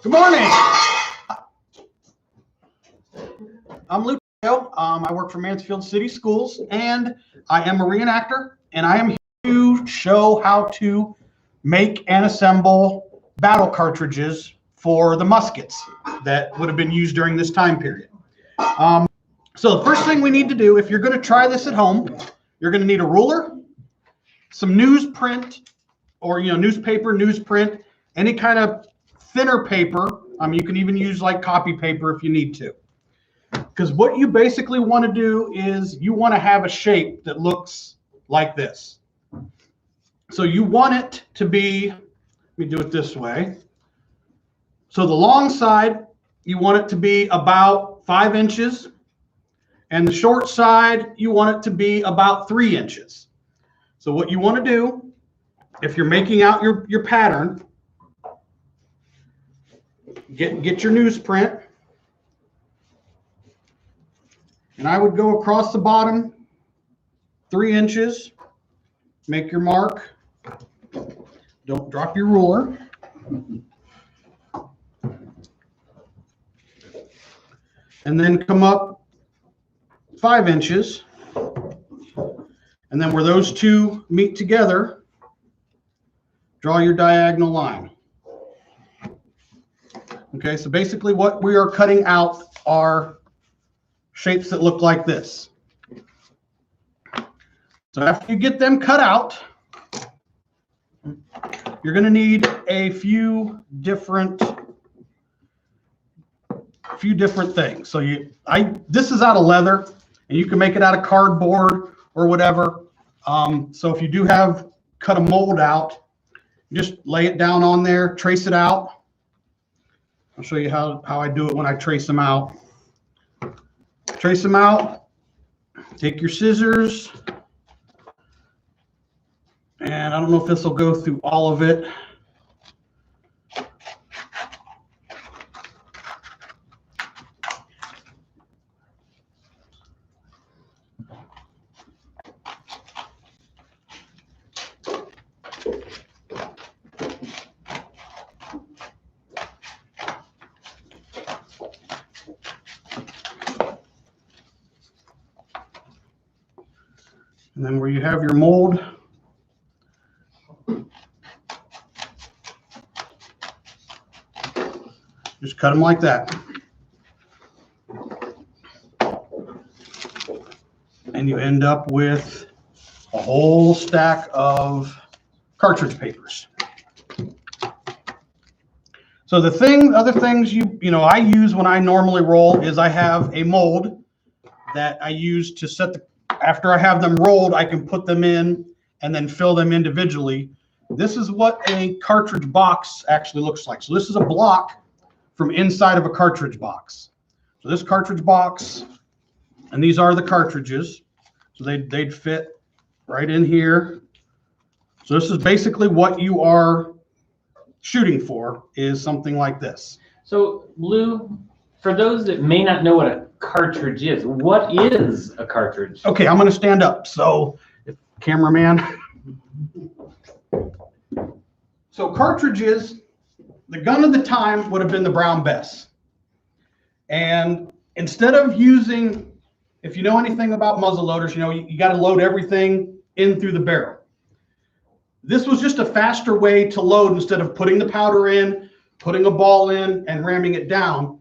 Good morning. I'm Luke. I work for Mansfield City Schools, and I am a reenactor, and I am here to show how to make and assemble battle cartridges for the muskets that would have been used during this time period. So the first thing we need to do, if you're going to try this at home, you're going to need a ruler, some newsprint, or newspaper, newsprint, any kind of thinner paper. You can even use like copy paper if you need to. Because what you basically want to do is you want to have a shape that looks like this. So you want it to be, let me do it this way. So the long side, you want it to be about 5 inches. And the short side, you want it to be about 3 inches. So what you want to do, if you're making out your pattern, get your newsprint. And I would go across the bottom 3 inches, make your mark. Don't drop your ruler. And then come up 5 inches. And then where those two meet together, draw your diagonal line. Okay, so basically what we are cutting out are shapes that look like this. So after you get them cut out, you're going to need a few different things. So this is out of leather, and you can make it out of cardboard or whatever. So if you do have cut a mold out, just lay it down on there, trace it out. I'll show you how I do it when I trace them out. Trace them out, take your scissors, and I don't know if this will go through all of it. And then where you have your mold, just cut them like that. And you end up with a whole stack of cartridge papers. So other things I use when I normally roll is I have a mold that I use to set after I have them rolled, I can put them in and then fill them individually. This is what a cartridge box actually looks like. So this is a block from inside of a cartridge box. So this cartridge box, and these are the cartridges. So they'd fit right in here. So this is basically what you are shooting for, is something like this. So Lou, for those that may not know what a cartridge is, what is a cartridge? Okay, I'm going to stand up. So, cameraman. So cartridges, the gun of the time would have been the Brown Bess. And instead of using, if you know anything about muzzle loaders, you got to load everything in through the barrel. This was just a faster way to load. Instead of putting the powder in, putting a ball in, and ramming it down,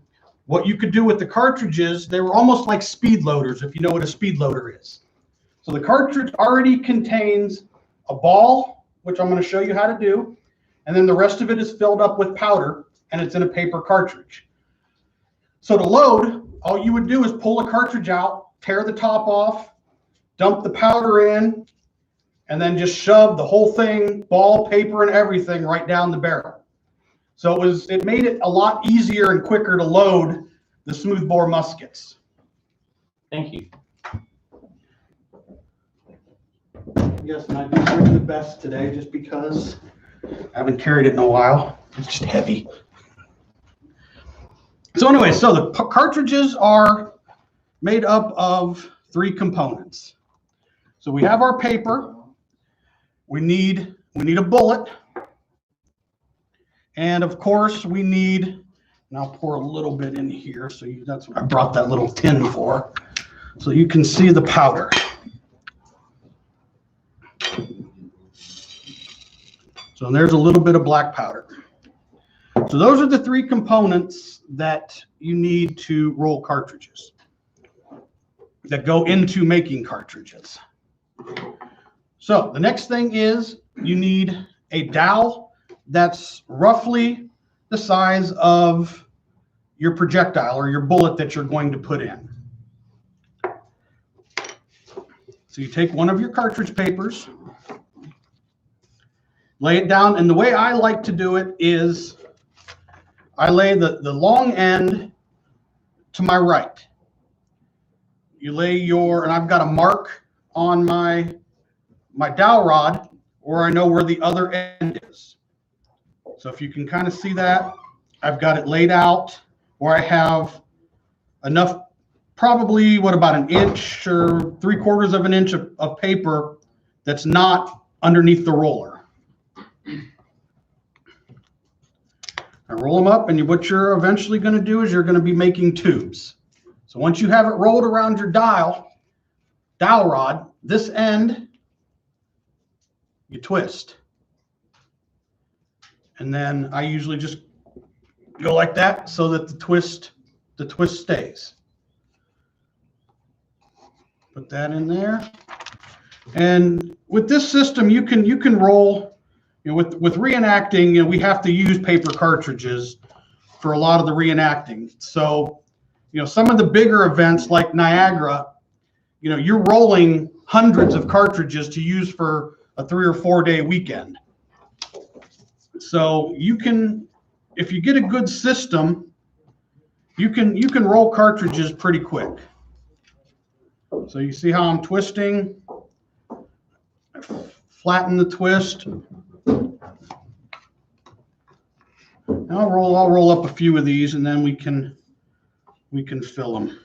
what you could do with the cartridges, they were almost like speed loaders, if you know what a speed loader is. So the cartridge already contains a ball, which I'm going to show you how to do, and then the rest of it is filled up with powder, and it's in a paper cartridge. So to load, all you would do is pull a cartridge out, tear the top off, dump the powder in, and then just shove the whole thing, ball, paper, and everything right down the barrel. So it made it a lot easier and quicker to load the smoothbore muskets. Thank you. Yes, and I do bring the best today just because I haven't carried it in a while. It's just heavy. So anyway, so the cartridges are made up of 3 components. So we have our paper. We need We need a bullet. And of course we need, and I'll pour a little bit in here. So that's what I brought that little tin for. So you can see the powder. So there's a little bit of black powder. So those are the three components that you need to roll cartridges, that go into making cartridges. So the next thing is you need a dowel that's roughly the size of your projectile or your bullet that you're going to put in. So you take one of your cartridge papers, lay it down, and the way I like to do it is I lay the long end to my right. You lay your, and I've got a mark on my dowel rod where I know where the other end is. So if you can kind of see that, I've got it laid out where I have enough, probably what, about an inch or 3/4 of an inch of paper that's not underneath the roller. I roll them up, and what you're eventually going to do is you're going to be making tubes. So once you have it rolled around your dowel rod, this end you twist. And then I usually just go like that so that the twist stays. Put that in there. And with this system, you can roll. With reenacting, we have to use paper cartridges for a lot of the reenacting. So, some of the bigger events like Niagara, you're rolling hundreds of cartridges to use for a 3 or 4 day weekend. So you can, if you get a good system, you can roll cartridges pretty quick. So you see how I'm twisting? I flatten the twist. I'll roll up a few of these, and then we can fill them.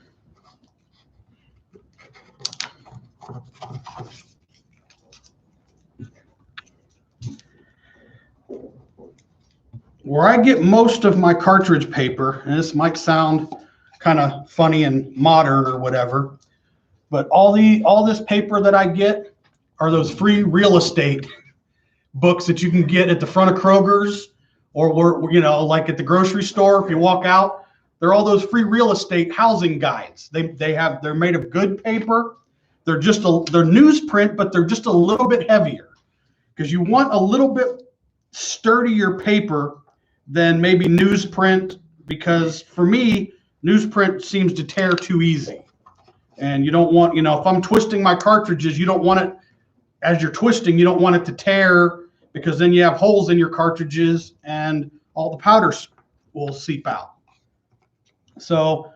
Where I get most of my cartridge paper, and this might sound kind of funny and modern or whatever, but all this paper that I get are those free real estate books that you can get at the front of Kroger's, or like at the grocery store. If you walk out, they're all those free real estate housing guides. They're made of good paper. They're newsprint, but they're just a little bit heavier because you want a little bit sturdier paper than maybe newsprint, because for me, newsprint seems to tear too easy. And you don't want, if I'm twisting my cartridges, you don't want it, as you're twisting, you don't want it to tear, because then you have holes in your cartridges and all the powders will seep out. So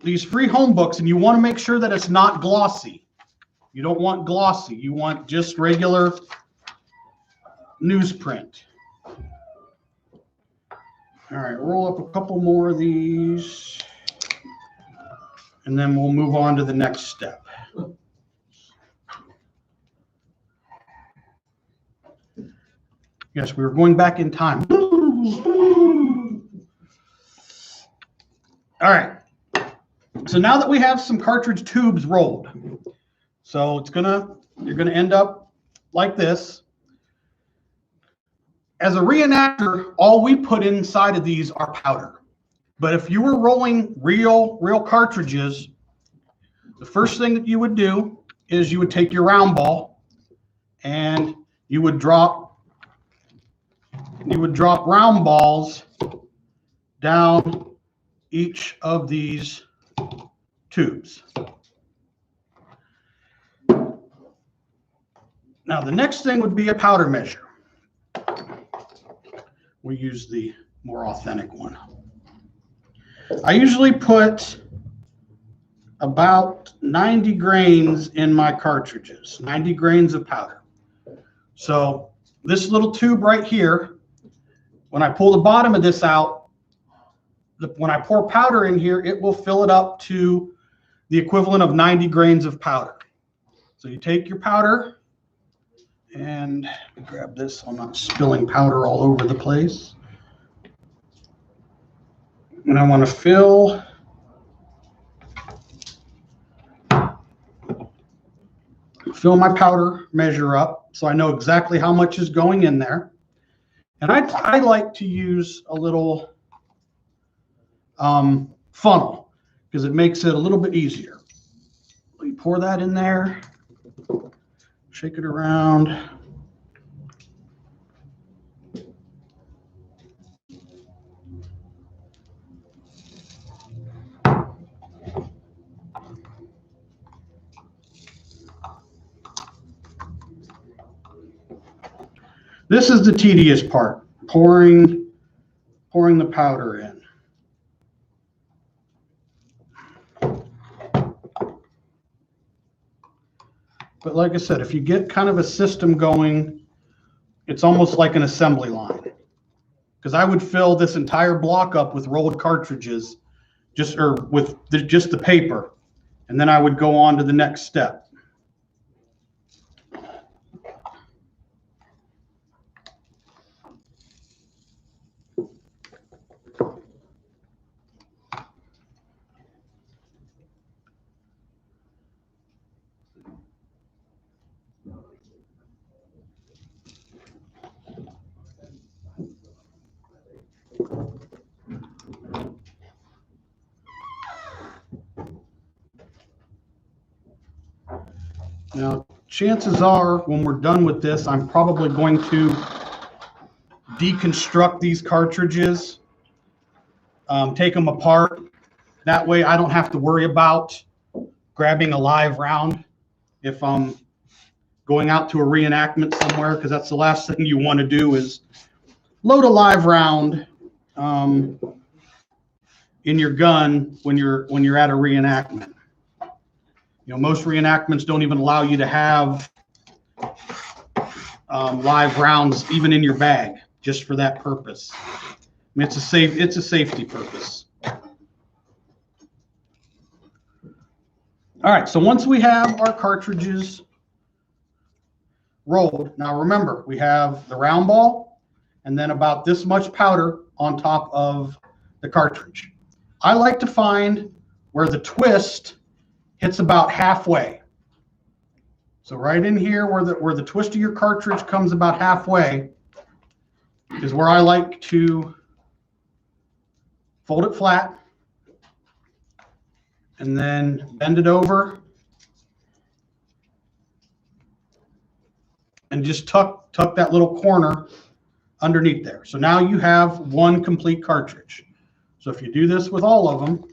these free home books, and you want to make sure that it's not glossy. You don't want glossy. You want just regular newsprint. All right, roll up a couple more of these, and then we'll move on to the next step. Yes, we were going back in time. All right. So now that we have some cartridge tubes rolled, so you're gonna end up like this. As a reenactor, all we put inside of these are powder. But if you were rolling real cartridges, the first thing that you would do is you would take your round ball and you would drop round balls down each of these tubes. Now the next thing would be a powder measure. We use the more authentic one. I usually put about 90 grains in my cartridges, 90 grains of powder. So this little tube right here, when I pull the bottom of this out, when I pour powder in here, it will fill it up to the equivalent of 90 grains of powder. So you take your powder And grab this so I'm not spilling powder all over the place. And I want to fill my powder measure up so I know exactly how much is going in there. And I like to use a little funnel because it makes it a little bit easier. You pour that in there, shake it around. This is the tedious part, pouring the powder in. But like I said, if you get kind of a system going, it's almost like an assembly line. Because I would fill this entire block up with rolled cartridges, just the paper, and then I would go on to the next step. Now, chances are when we're done with this, I'm probably going to deconstruct these cartridges, take them apart. That way I don't have to worry about grabbing a live round if I'm going out to a reenactment somewhere, because that's the last thing you want to do is load a live round in your gun when you're at a reenactment. You know, most reenactments don't even allow you to have live rounds even in your bag, just for that purpose. I mean, it's a safety purpose. All right, so once we have our cartridges rolled, now remember, we have the round ball and then about this much powder on top of the cartridge. I like to find where the twist hits about halfway. So right in here where the twist of your cartridge comes about halfway is where I like to fold it flat and then bend it over and just tuck that little corner underneath there. So now you have one complete cartridge. So if you do this with all of them,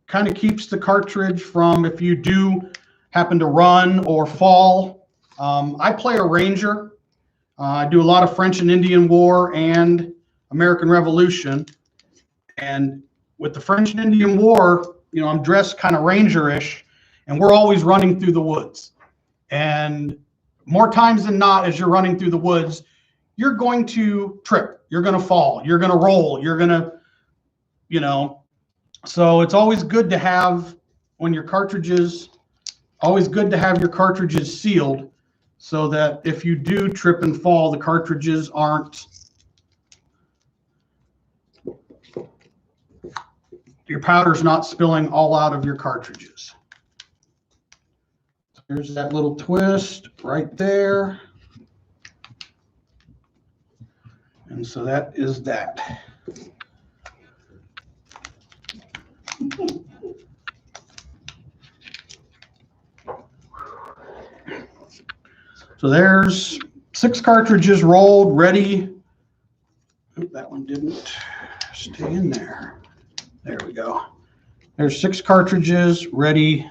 kind of keeps the cartridge from, if you do happen to run or fall. I play a ranger. I do a lot of French and Indian War and American Revolution. And with the French and Indian War, you know, I'm dressed kind of ranger-ish, and we're always running through the woods. And more times than not, as you're running through the woods, you're going to trip, you're going to fall, you're going to roll, you're going to, you know, so it's always good to have your cartridges sealed so that if you do trip and fall, the cartridges aren't, your powder's not spilling all out of your cartridges. There's that little twist right there. And so that is that. So there's 6 cartridges rolled, ready. Oop, that one didn't stay in there. There we go. There's 6 cartridges ready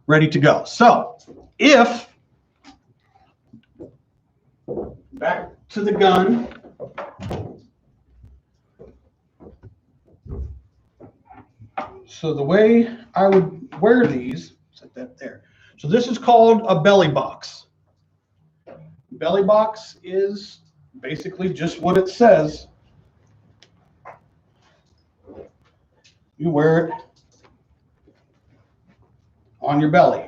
to go. So if, back to the gun, so the way I would wear these, set that there. So this is called a belly box. Belly box is basically just what it says. You wear it on your belly.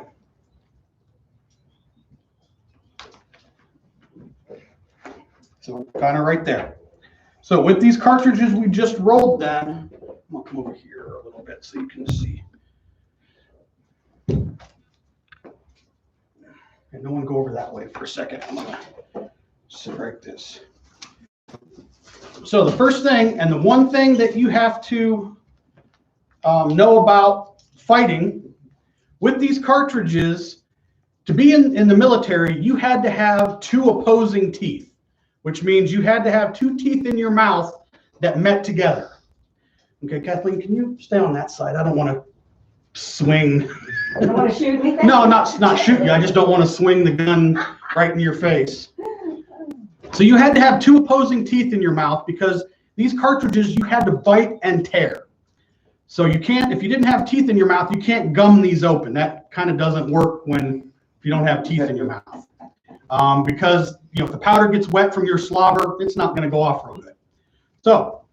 kind of right there. So with these cartridges we just rolled then, I'm gonna come over here a little bit so you can see. And no one go over that way for a second. I'm gonna sit like this. So the first thing, and the one thing that you have to know about fighting with these cartridges, to be in the military, you had to have two opposing teeth, which means you had to have two teeth in your mouth that met together. Okay, Kathleen, can you stay on that side? I don't want to swing. You don't want to shoot me? No, not shoot you. I just don't want to swing the gun right in your face. So you had to have two opposing teeth in your mouth because these cartridges you had to bite and tear. So you can't, if you didn't have teeth in your mouth, you can't gum these open. That kind of doesn't work if you don't have teeth in your mouth. Because if the powder gets wet from your slobber, it's not going to go off real good. So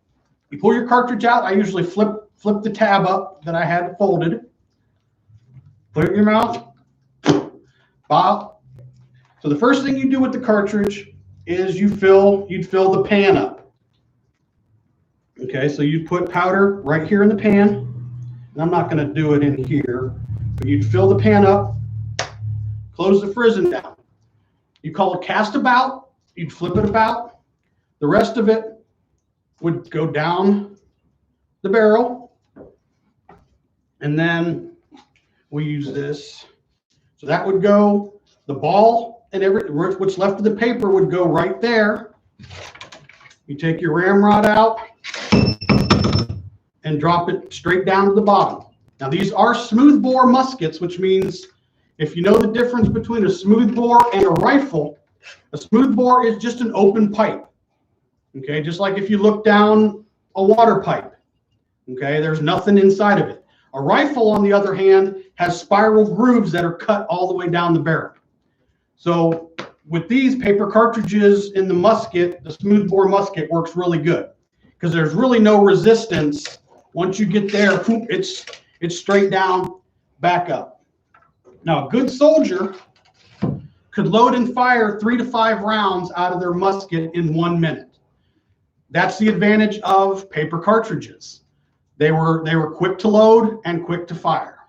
you pull your cartridge out. I usually flip the tab up that I had folded. Put it in your mouth. Bob. So the first thing you do with the cartridge is you'd fill the pan up. Okay, so you put powder right here in the pan, and I'm not going to do it in here, but you'd fill the pan up, close the frizzen down. You call it cast about, you'd flip it about. The rest of it would go down the barrel, and then we use this. So that would go, the ball and what's left of the paper would go right there. You take your ramrod out and drop it straight down to the bottom. Now these are smoothbore muskets, which means if you know the difference between a smoothbore and a rifle, a smoothbore is just an open pipe. Okay, just like if you look down a water pipe. Okay, there's nothing inside of it. A rifle, on the other hand, has spiral grooves that are cut all the way down the barrel. So with these paper cartridges in the musket, the smoothbore musket works really good because there's really no resistance. Once you get there, it's straight down, back up. Now, a good soldier could load and fire 3 to 5 rounds out of their musket in 1 minute. That's the advantage of paper cartridges. They were quick to load and quick to fire.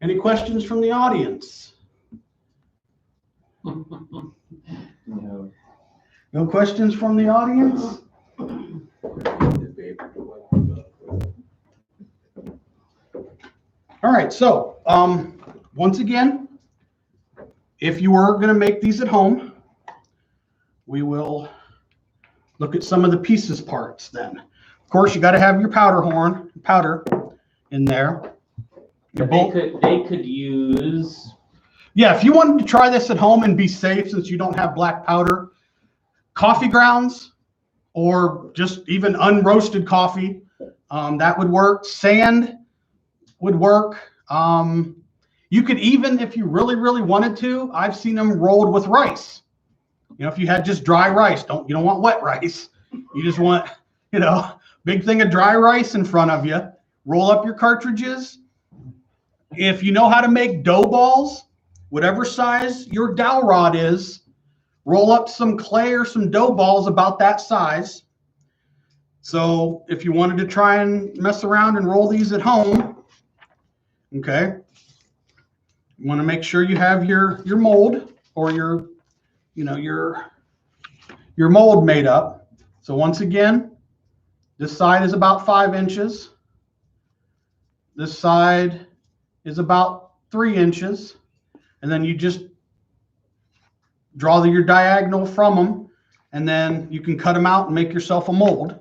Any questions from the audience? No. No questions from the audience? All right, so once again, if you were going to make these at home, we will look at some of the pieces parts then. Of course, you got to have your powder in there. They could use. Yeah, if you wanted to try this at home and be safe, since you don't have black powder, coffee grounds or just even unroasted coffee, that would work. Sand would work. You could even, if you really, really wanted to, I've seen them rolled with rice. If you had just dry rice, you don't want wet rice. You just want, big thing of dry rice in front of you. Roll up your cartridges. If you know how to make dough balls, whatever size your dowel rod is, roll up some clay or some dough balls about that size. So if you wanted to try and mess around and roll these at home, okay, you want to make sure you have your mold or your mold made up. So once again, this side is about 5 inches. This side is about 3 inches. And then you just draw your diagonal from them, and then you can cut them out and make yourself a mold.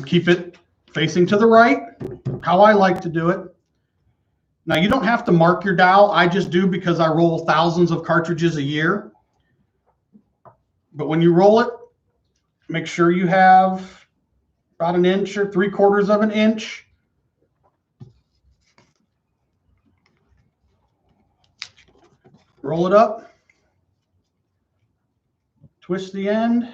Keep it facing to the right, how I like to do it. Now, you don't have to mark your dowel. I just do because I roll thousands of cartridges a year. But when you roll it, make sure you have about 1 inch or 3/4 of an inch. Roll it up, twist the end,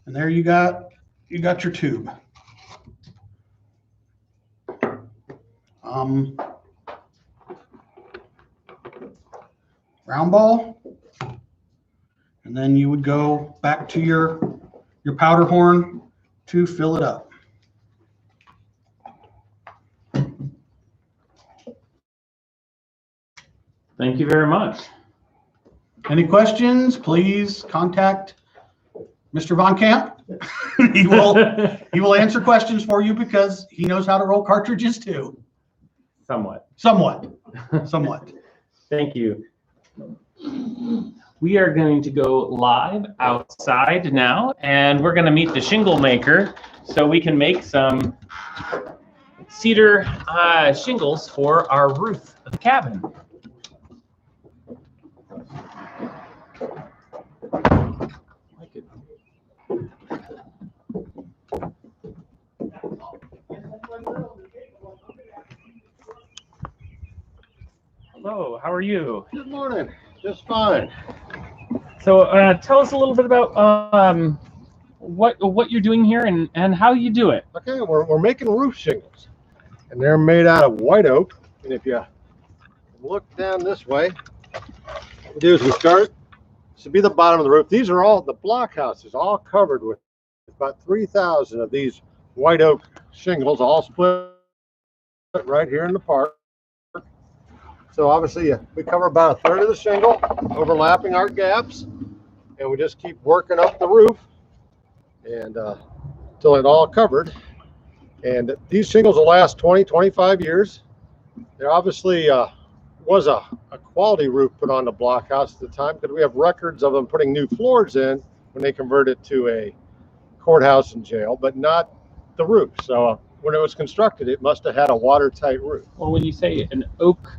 and there you got your tube. round ball. And then you would go back to your powder horn to fill it up. Thank you very much. Any questions, please contact Mr. Von Camp. he will answer questions for you because he knows how to roll cartridges too. Somewhat. Somewhat. Thank you. We are going to go live outside now, and we're going to meet the shingle maker so we can make some cedar shingles for our roof of the cabin. Hello, how are you? Good morning. Just fine. So tell us a little bit about what you're doing here and how you do it. Okay, we're making roof shingles, and they're made out of white oak. And if you look down this way, what we do is we start. This would be the bottom of the roof. These are all the blockhouse is all covered with about 3,000 of these white oak shingles, all split right here in the park. So obviously we cover about a third of the shingle, overlapping our gaps, and we just keep working up the roof and until it's all covered. And these shingles will last 20, 25 years. There obviously was a quality roof put on the blockhouse at the time because we have records of them putting new floors in when they converted to a courthouse and jail, but not the roof. So when it was constructed, it must have had a watertight roof. Well, when you say an oak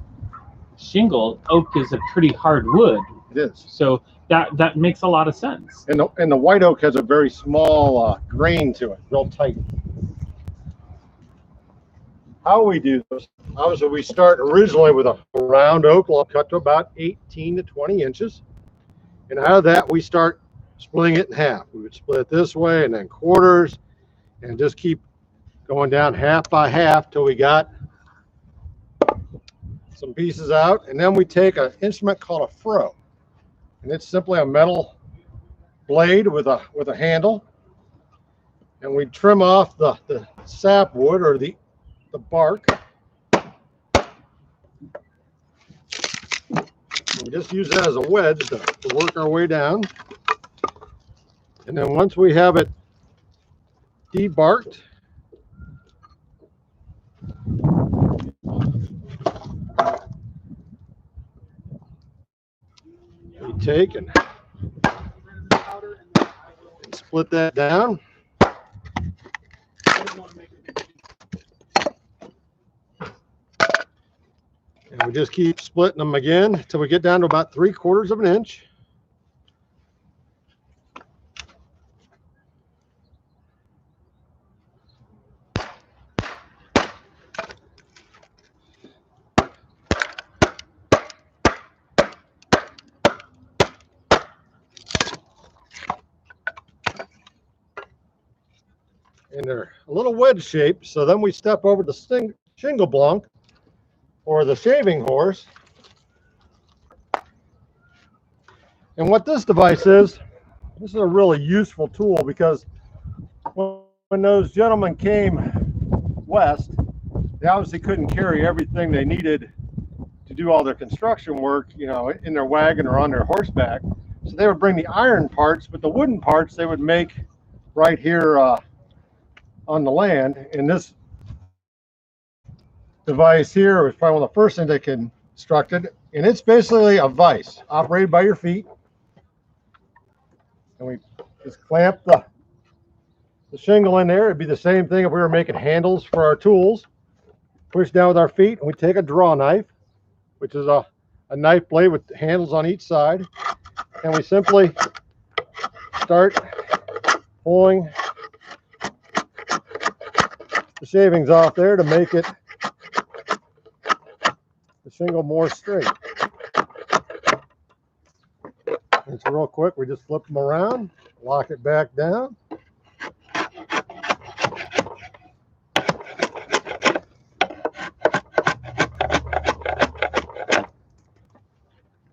shingle, oak is a pretty hard wood. It is. So that makes a lot of sense. And the white oak has a very small grain to it, real tight. How we do this, obviously we start originally with a round oak log cut to about 18 to 20 inches. And out of that, we start splitting it in half. We would split it this way and then quarters and just keep going down half by half till we got some pieces out. And then we take an instrument called a froe. And it's simply a metal blade with a handle. And we trim off the sapwood or the bark. We just use that as a wedge to work our way down. And then once we have it debarked, we take and split that down. And we just keep splitting them again until we get down to about 3/4 of an inch. And they're a little wedge shaped, so then we step over the shingle block or the shaving horse. And what this device is, this is a really useful tool because when those gentlemen came west, they obviously couldn't carry everything they needed to do all their construction work, you know, in their wagon or on their horseback. So they would bring the iron parts, but the wooden parts they would make right here on the land. And this device here was probably one of the first things they constructed, and it's basically a vise operated by your feet, and we just clamp the shingle in there. It'd be the same thing if we were making handles for our tools. Push down with our feet, and we take a draw knife, which is a knife blade with handles on each side, and we simply start pulling the shavings off there to make it the shingle more straight. It's real quick. We just flip them around, lock it back down.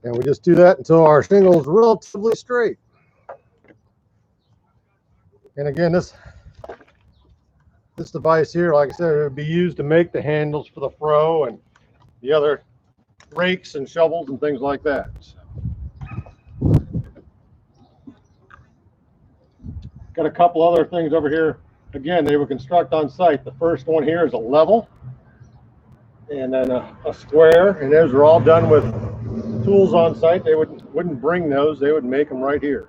And And we just do that until our shingle is relatively straight. And again, this device here, like I said, it would be used to make the handles for the froe and the other rakes and shovels and things like that. Got a couple other things over here. Again, they would construct on site. The first one here is a level, and then a square, and those are all done with tools on site. They wouldn't bring those. They would make them right here.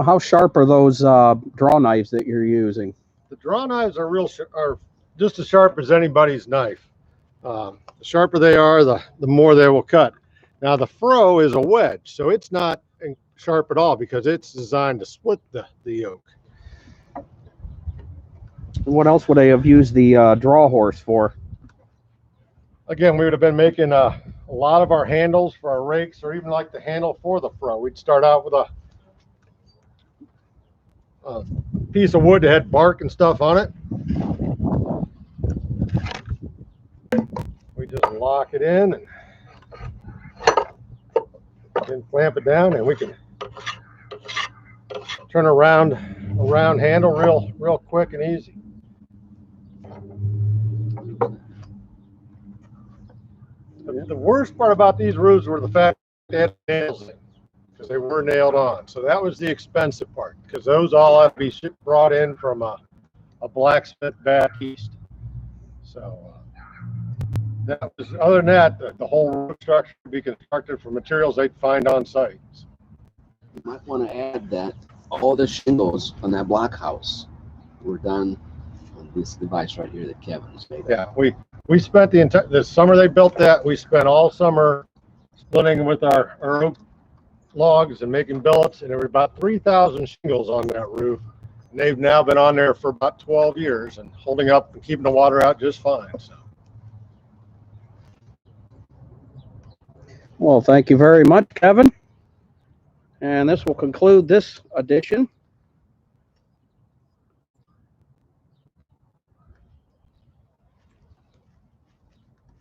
How sharp are those draw knives that you're using? The draw knives are just as sharp as anybody's knife. The sharper they are, the more they will cut. Now the froe is a wedge, so it's not sharp at all because it's designed to split the yoke. What else would they have used the draw horse for? Again, we would have been making a lot of our handles for our rakes, or even like the handle for the froe. We'd start out with a piece of wood that had bark and stuff on it. We just lock it in and then clamp it down, and we can turn a round handle real quick and easy. The worst part about these roofs were the fact that they had nails in, because they were nailed on. So that was the expensive part, because those all have to be brought in from a blacksmith back east. So that was, other than that, the whole roof structure would be constructed from materials they'd find on site. You might want to add that all the shingles on that blockhouse were done on this device right here that Kevin's made. Yeah, we spent the summer they built that. We spent all summer splitting with our oak logs and making billets, and there were about 3,000 shingles on that roof. And they've now been on there for about 12 years and holding up and keeping the water out just fine. So. Well, thank you very much, Kevin. And this will conclude this edition